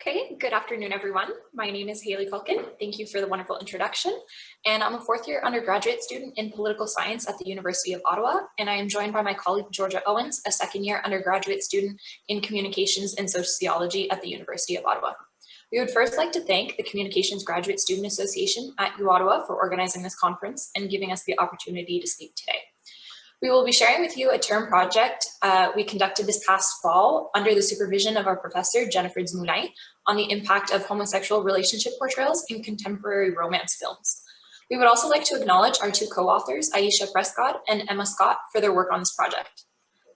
Okay, good afternoon, everyone. My name is Hayley Culkin. Thank you for the wonderful introduction. And I'm a fourth-year undergraduate student in political science at the University of Ottawa, and I am joined by my colleague, Georgia Owens, a second-year undergraduate student in communications and sociology at the University of Ottawa. We would first like to thank the Communications Graduate Student Association at U Ottawa for organizing this conference and giving us the opportunity to speak today. We will be sharing with you a term project we conducted this past fall under the supervision of our professor, Jennifer Zmoulin, on the impact of homosexual relationship portrayals in contemporary romance films. We would also like to acknowledge our two co-authors, Aisha Prescott and Emma Scott, for their work on this project.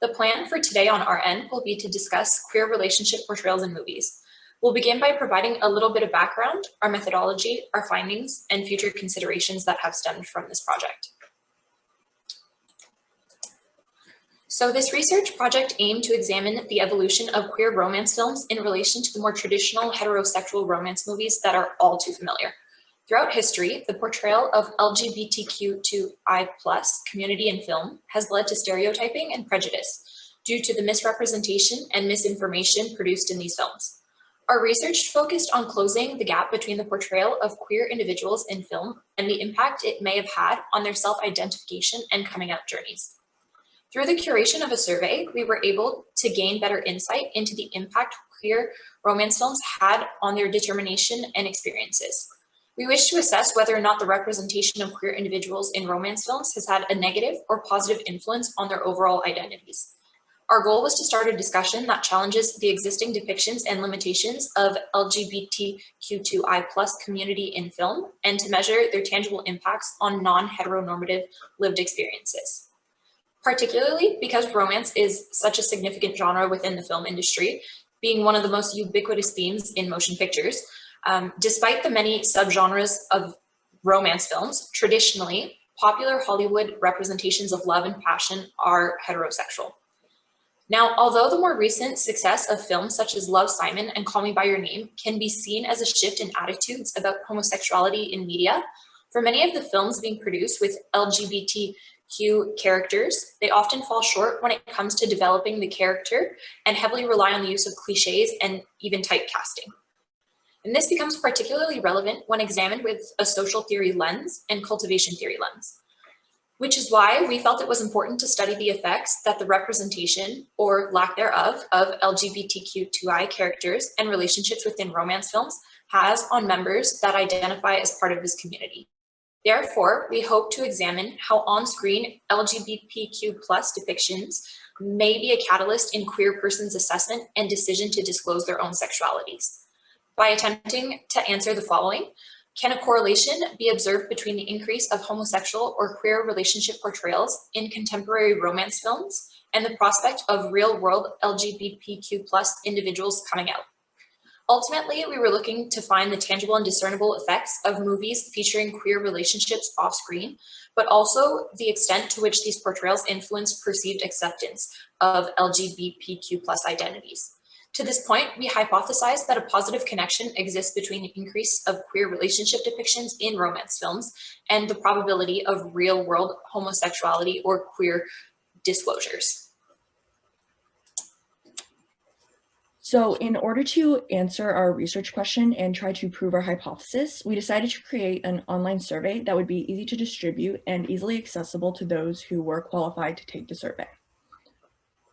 The plan for today on our end will be to discuss queer relationship portrayals in movies. We'll begin by providing a little bit of background, our methodology, our findings, and future considerations that have stemmed from this project. So this research project aimed to examine the evolution of queer romance films in relation to the more traditional heterosexual romance movies that are all too familiar. Throughout history, the portrayal of LGBTQ2I+ community in film has led to stereotyping and prejudice due to the misrepresentation and misinformation produced in these films. Our research focused on closing the gap between the portrayal of queer individuals in film and the impact it may have had on their self-identification and coming out journeys. Through the curation of a survey, we were able to gain better insight into the impact queer romance films had on their determination and experiences. We wish to assess whether or not the representation of queer individuals in romance films has had a negative or positive influence on their overall identities. Our goal was to start a discussion that challenges the existing depictions and limitations of LGBTQ2I+ community in film and to measure their tangible impacts on non-heteronormative lived experiences. Particularly because romance is such a significant genre within the film industry, being one of the most ubiquitous themes in motion pictures. Despite the many subgenres of romance films, traditionally, popular Hollywood representations of love and passion are heterosexual. Now, although the more recent success of films such as Love, Simon and Call Me By Your Name can be seen as a shift in attitudes about homosexuality in media, for many of the films being produced with LGBTQ characters, they often fall short when it comes to developing the character and heavily rely on the use of cliches and even typecasting. And this becomes particularly relevant when examined with a social theory lens and cultivation theory lens, which is why we felt it was important to study the effects that the representation or lack thereof of LGBTQ2I characters and relationships within romance films has on members that identify as part of this community. Therefore, we hope to examine how on-screen LGBTQ+ depictions may be a catalyst in queer persons' assessment and decision to disclose their own sexualities. By attempting to answer the following, can a correlation be observed between the increase of homosexual or queer relationship portrayals in contemporary romance films and the prospect of real-world LGBTQ+ individuals coming out? Ultimately, we were looking to find the tangible and discernible effects of movies featuring queer relationships off-screen, but also the extent to which these portrayals influence perceived acceptance of LGBTQ+ identities. To this point, we hypothesized that a positive connection exists between the increase of queer relationship depictions in romance films and the probability of real-world homosexuality or queer disclosures. So in order to answer our research question and try to prove our hypothesis, we decided to create an online survey that would be easy to distribute and easily accessible to those who were qualified to take the survey.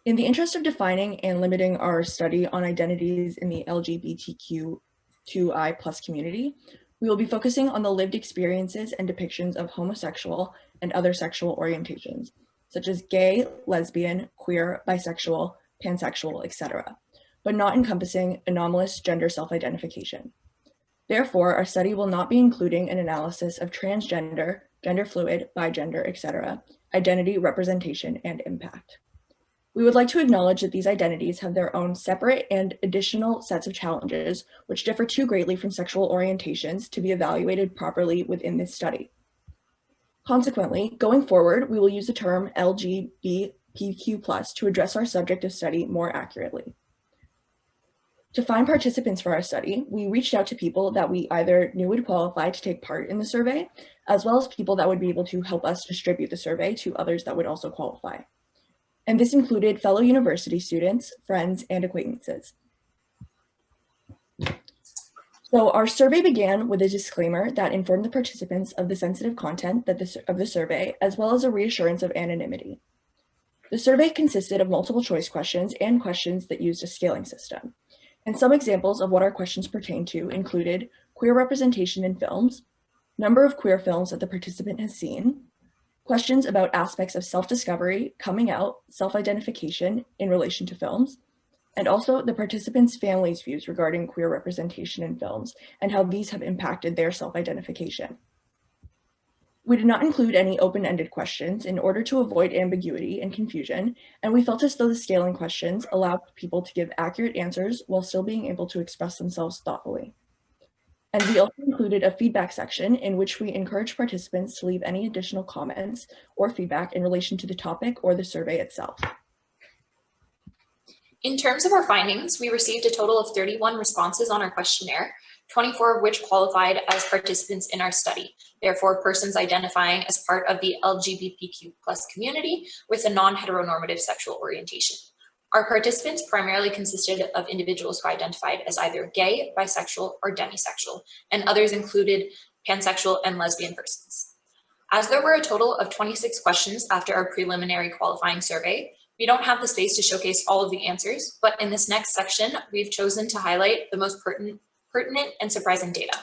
In the interest of defining and limiting our study on identities in the LGBTQ2I+ community, we will be focusing on the lived experiences and depictions of homosexual and other sexual orientations, such as gay, lesbian, queer, bisexual, pansexual, etc., but not encompassing anomalous gender self-identification. Therefore, our study will not be including an analysis of transgender, gender fluid, bigender, etc., identity, representation, and impact. We would like to acknowledge that these identities have their own separate and additional sets of challenges, which differ too greatly from sexual orientations to be evaluated properly within this study. Consequently, going forward, we will use the term LGBTQ+ to address our subject of study more accurately. To find participants for our study, we reached out to people that we either knew would qualify to take part in the survey, as well as people that would be able to help us distribute the survey to others that would also qualify. And this included fellow university students, friends, and acquaintances. So our survey began with a disclaimer that informed the participants of the sensitive content of the survey, as well as a reassurance of anonymity. The survey consisted of multiple choice questions and questions that used a scaling system. And some examples of what our questions pertain to included queer representation in films, number of queer films that the participant has seen, questions about aspects of self-discovery, coming out, self-identification in relation to films, and also the participants' families' views regarding queer representation in films and how these have impacted their self-identification. We did not include any open-ended questions in order to avoid ambiguity and confusion, and we felt as though the scaling questions allowed people to give accurate answers while still being able to express themselves thoughtfully. And we also included a feedback section in which we encourage participants to leave any additional comments or feedback in relation to the topic or the survey itself. In terms of our findings, we received a total of 31 responses on our questionnaire, 24 of which qualified as participants in our study, therefore persons identifying as part of the LGBTQ+ community with a non-heteronormative sexual orientation. Our participants primarily consisted of individuals who identified as either gay, bisexual, or demisexual, and others included pansexual and lesbian persons. As there were a total of 26 questions after our preliminary qualifying survey, we don't have the space to showcase all of the answers, but in this next section, we've chosen to highlight the most pertinent and surprising data.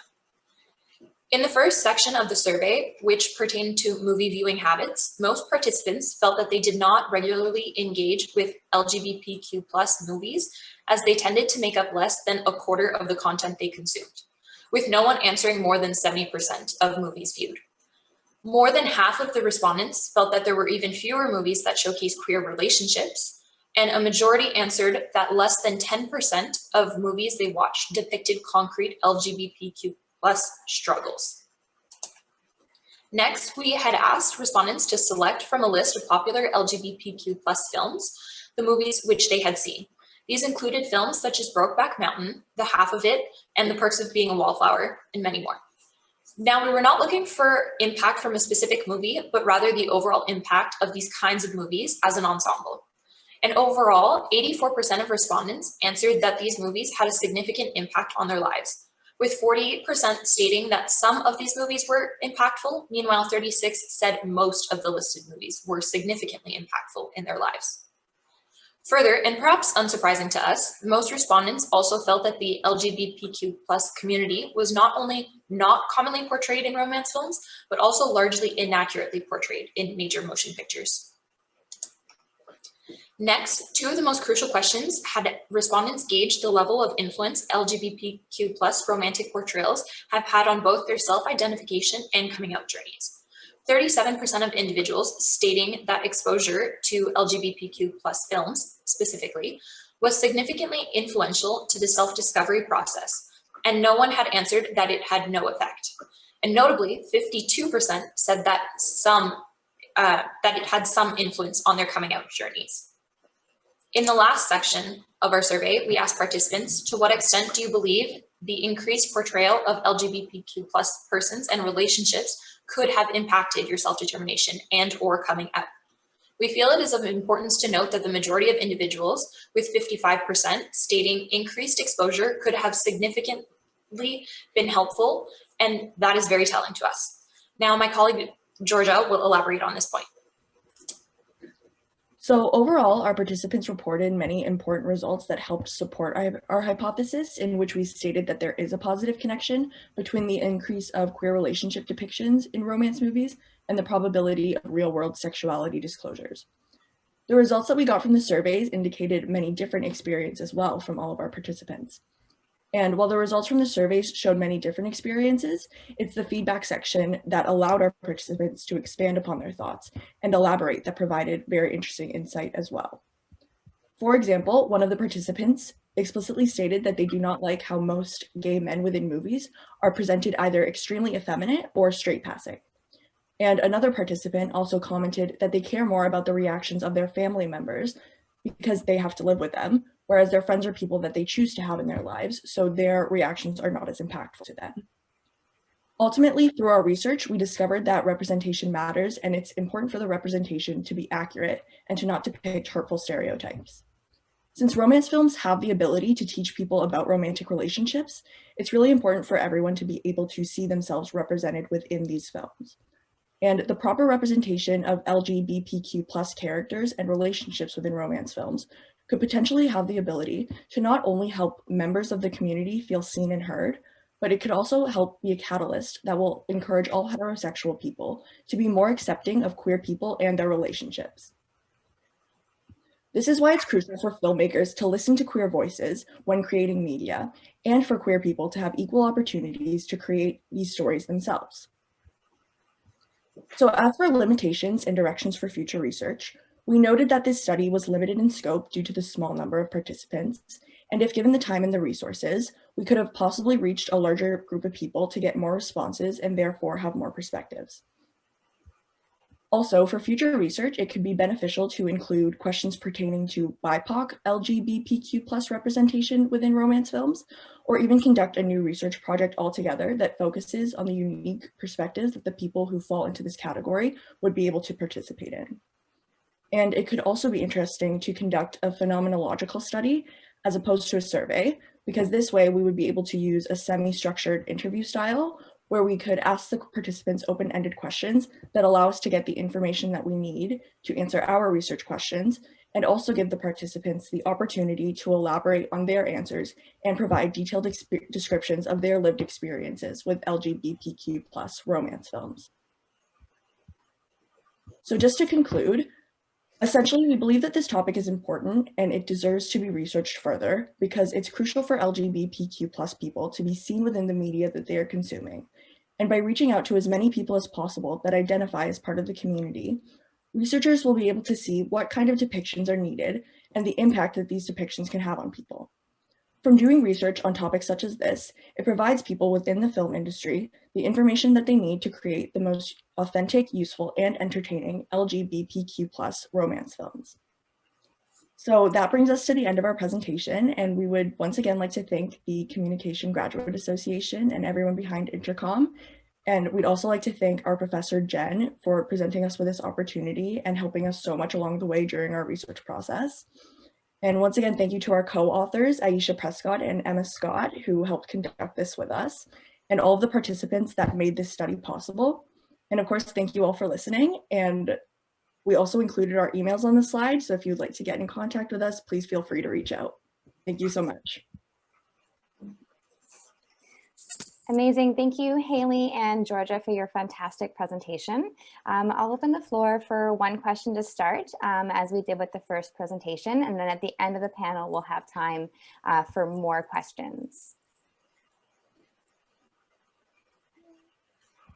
In the first section of the survey, which pertained to movie viewing habits, most participants felt that they did not regularly engage with LGBTQ+ movies, as they tended to make up less than a quarter of the content they consumed, with no one answering more than 70% of movies viewed. More than half of the respondents felt that there were even fewer movies that showcase queer relationships, and a majority answered that less than 10% of movies they watched depicted concrete LGBTQ+ struggles. Next, we had asked respondents to select from a list of popular LGBTQ+ films the movies which they had seen. These included films such as Brokeback Mountain, The Half of It, and The Perks of Being a Wallflower, and many more. Now, we were not looking for impact from a specific movie, but rather the overall impact of these kinds of movies as an ensemble. And overall, 84% of respondents answered that these movies had a significant impact on their lives, with 48% stating that some of these movies were impactful. Meanwhile, 36% said most of the listed movies were significantly impactful in their lives. Further, and perhaps unsurprising to us, most respondents also felt that the LGBTQ+ community was not only not commonly portrayed in romance films, but also largely inaccurately portrayed in major motion pictures. Next, two of the most crucial questions had respondents gauge the level of influence LGBTQ+ romantic portrayals have had on both their self-identification and coming out journeys. 37% of individuals stating that exposure to LGBTQ+ films, specifically, was significantly influential to the self-discovery process, and no one had answered that it had no effect. And notably, 52% said that it had some influence on their coming out journeys. In the last section of our survey, we asked participants, to what extent do you believe the increased portrayal of LGBTQ+ persons and relationships could have impacted your self-determination and or coming out? We feel it is of importance to note that the majority of individuals, with 55% stating increased exposure could have significantly been helpful, and that is very telling to us. Now, my colleague Georgia will elaborate on this point. So overall, our participants reported many important results that helped support our hypothesis, in which we stated that there is a positive connection between the increase of queer relationship depictions in romance movies and the probability of real-world sexuality disclosures. The results that we got from the surveys indicated many different experiences as well from all of our participants. And while the results from the surveys showed many different experiences, it's the feedback section that allowed our participants to expand upon their thoughts and elaborate that provided very interesting insight as well. For example, one of the participants explicitly stated that they do not like how most gay men within movies are presented either extremely effeminate or straight passing. And another participant also commented that they care more about the reactions of their family members because they have to live with them, whereas their friends are people that they choose to have in their lives, so their reactions are not as impactful to them. Ultimately, through our research, we discovered that representation matters, and it's important for the representation to be accurate and to not depict hurtful stereotypes. Since romance films have the ability to teach people about romantic relationships, it's really important for everyone to be able to see themselves represented within these films. And the proper representation of LGBTQ+ characters and relationships within romance films could potentially have the ability to not only help members of the community feel seen and heard, but it could also help be a catalyst that will encourage all heterosexual people to be more accepting of queer people and their relationships. This is why it's crucial for filmmakers to listen to queer voices when creating media, and for queer people to have equal opportunities to create these stories themselves. So as for limitations and directions for future research, we noted that this study was limited in scope due to the small number of participants, and if given the time and the resources, we could have possibly reached a larger group of people to get more responses and therefore have more perspectives. Also, for future research, it could be beneficial to include questions pertaining to BIPOC LGBTQ+ representation within romance films, or even conduct a new research project altogether that focuses on the unique perspectives that the people who fall into this category would be able to participate in. And it could also be interesting to conduct a phenomenological study as opposed to a survey, because this way we would be able to use a semi-structured interview style where we could ask the participants open-ended questions that allow us to get the information that we need to answer our research questions, and also give the participants the opportunity to elaborate on their answers and provide detailed descriptions of their lived experiences with LGBTQ+ romance films. So just to conclude, essentially, we believe that this topic is important and it deserves to be researched further because it's crucial for LGBTQ+ people to be seen within the media that they are consuming. And by reaching out to as many people as possible that identify as part of the community, researchers will be able to see what kind of depictions are needed and the impact that these depictions can have on people. From doing research on topics such as this, it provides people within the film industry the information that they need to create the most authentic, useful, and entertaining LGBTQ+ romance films. So that brings us to the end of our presentation, and we would once again like to thank the Communication Graduate Association and everyone behind InterCOMM. And we'd also like to thank our professor, Jen, for presenting us with this opportunity and helping us so much along the way during our research process. And once again, thank you to our co-authors, Aisha Prescott and Emma Scott, who helped conduct this with us, and all of the participants that made this study possible. And of course, thank you all for listening. And we also included our emails on the slide, so if you'd like to get in contact with us, please feel free to reach out. Thank you so much. Amazing. Thank you, Hayley and Georgia, for your fantastic presentation. I'll open the floor for one question to start, as we did with the first presentation, and then at the end of the panel, we'll have time for more questions.